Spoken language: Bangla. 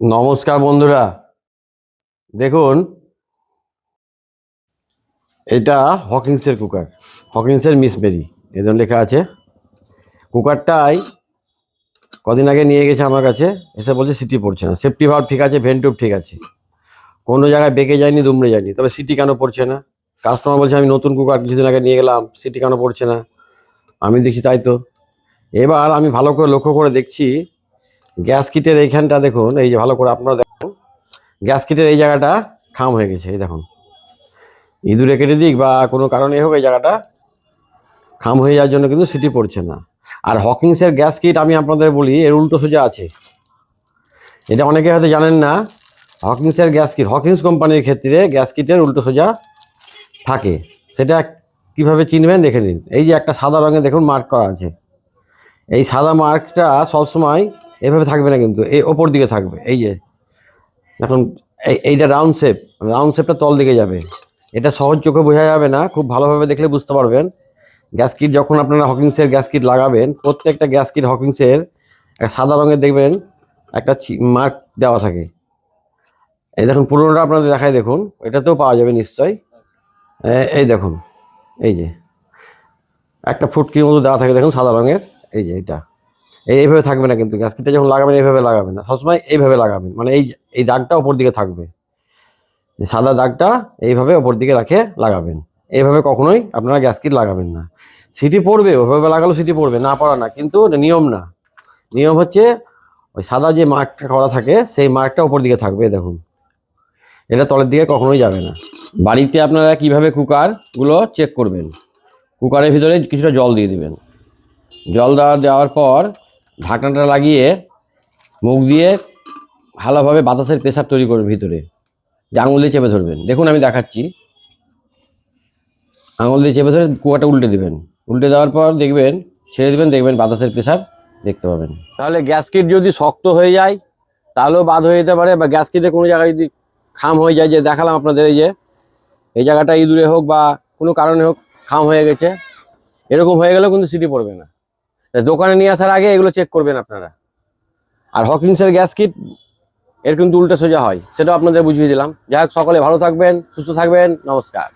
নমস্কার বন্ধুরা, দেখুন এটা হকিংসের কুকার, হকিংসের মিস মেরি এদের লেখা আছে। কুকারটাই কদিন আগে নিয়ে গেছে আমার কাছে, এসে বলছে সিটি পড়ছে না। সেফটি ভাল্ব ঠিক আছে, ভেন্ট টিউব ঠিক আছে, কোনো জায়গায় বেঁকে যায়নি, দুমড়ে যায়নি, তবে সিটি কেন পড়ছে না? কাস্টমার বলছে আমি নতুন কুকার কিছুদিন আগে নিয়ে গেলাম, সিটি কেন পড়ছে না? আমি দেখছি তাই তো। এবার আমি ভালো করে লক্ষ্য করে দেখছি গ্যাস কিটের এইখানটা দেখুন, এই যে ভালো করে আপনারা দেখুন, গ্যাস কিটের এই জায়গাটা খাম হয়ে গেছে। এই দেখুন, ইঁদুরে কেটে দিক বা কোনো কারণে হোক এই জায়গাটা খাম হয়ে যাওয়ার জন্য কিন্তু সিটি পড়ছে না। আর হকিংসের গ্যাস কিট আমি আপনাদের বলি, এর উল্টো সোজা আছে। এটা অনেকে হয়তো জানেন না। হকিংসের গ্যাস কিট, হকিংস কোম্পানির ক্ষেত্রে গ্যাস কিটের উল্টো সোজা থাকে। সেটা কিভাবে চিনবেন দেখে নিন। এই যে একটা সাদা রঙে দেখুন মার্ক করা আছে, এই সাদা মার্কটা সবসময় এভাবে থাকবে না, কিন্তু এই ওপর দিকে থাকবে। এই যে এখন এইটা রাউন্ড শেপ, রাউন্ড শেপটা তল দিকে যাবে। এটা সহজ চোখে বোঝা যাবে না, খুব ভালোভাবে দেখলে বুঝতে পারবেন। গ্যাস কিট যখন আপনারা হকিংসের গ্যাস কিট লাগাবেন, প্রত্যেকটা গ্যাস কিট হকিংসের একটা সাদা রঙের দেখবেন একটা মার্ক দেওয়া থাকে। এই দেখুন পুরোনোটা আপনাদের দেখায়, দেখুন এটাতেও পাওয়া যাবে নিশ্চয়ই। এই দেখুন, এই যে একটা ফুটকির মতো দেওয়া থাকে দেখুন সাদা রঙের। এই যে এটা এইভাবে থাকবে না, কিন্তু গ্যাস কিটটা যখন লাগাবেন এইভাবে লাগাবেন না, সবসময় এইভাবে লাগাবেন। মানে এই এই দাগটা ওপর দিকে থাকবে, সাদা দাগটা এইভাবে ওপর দিকে রাখে লাগাবেন। এইভাবে কখনোই আপনারা গ্যাস কিট লাগাবেন না। সিটি পড়বে, ওইভাবে লাগালেও সিটি পড়বে, না পড়া না, কিন্তু নিয়ম না। নিয়ম হচ্ছে ওই সাদা যে মার্কটা করা থাকে সেই মার্কটা ওপর দিকে থাকবে। দেখুন এটা তলের দিকে কখনোই যাবে না। বাড়িতে আপনারা কিভাবে কুকারগুলো চেক করবেন, কুকারের ভিতরে কিছুটা জল দিয়ে দেবেন। জল দেওয়ার পর ঢাকনাটা লাগিয়ে মুখ দিয়ে ভালোভাবে বাতাসের প্রেসার তৈরি করবেন ভিতরে, যে আঙুল দিয়ে চেপে ধরবেন। দেখুন আমি দেখাচ্ছি, আঙুল দিয়ে চেপে ধরে কুয়াটা উল্টে দেবেন। উল্টে দেওয়ার পর দেখবেন, ছেড়ে দেবেন, দেখবেন বাতাসের প্রেসার দেখতে পাবেন। তাহলে গ্যাস কিট যদি শক্ত হয়ে যায় তাহলেও বাদ হয়ে যেতে পারে, বা গ্যাস কিটে কোনো জায়গায় যদি খাম হয়ে যায়, যে দেখালাম আপনাদের, এই যে এই জায়গাটা ইঁদুরে হোক বা কোনো কারণে হোক খাম হয়ে গেছে, এরকম হয়ে গেলেও কিন্তু সিটি পড়বে না। দোকানে নিয়ে আসার আগে এগুলো চেক করবেন আপনারা। আর হকিংসের গ্যাস কিট এর কিন্তু উল্টো সোজা হয়, সেটাও আপনাদের বুঝিয়ে দিলাম। যাই হোক, সকলে ভালো থাকবেন, সুস্থ থাকবেন, নমস্কার।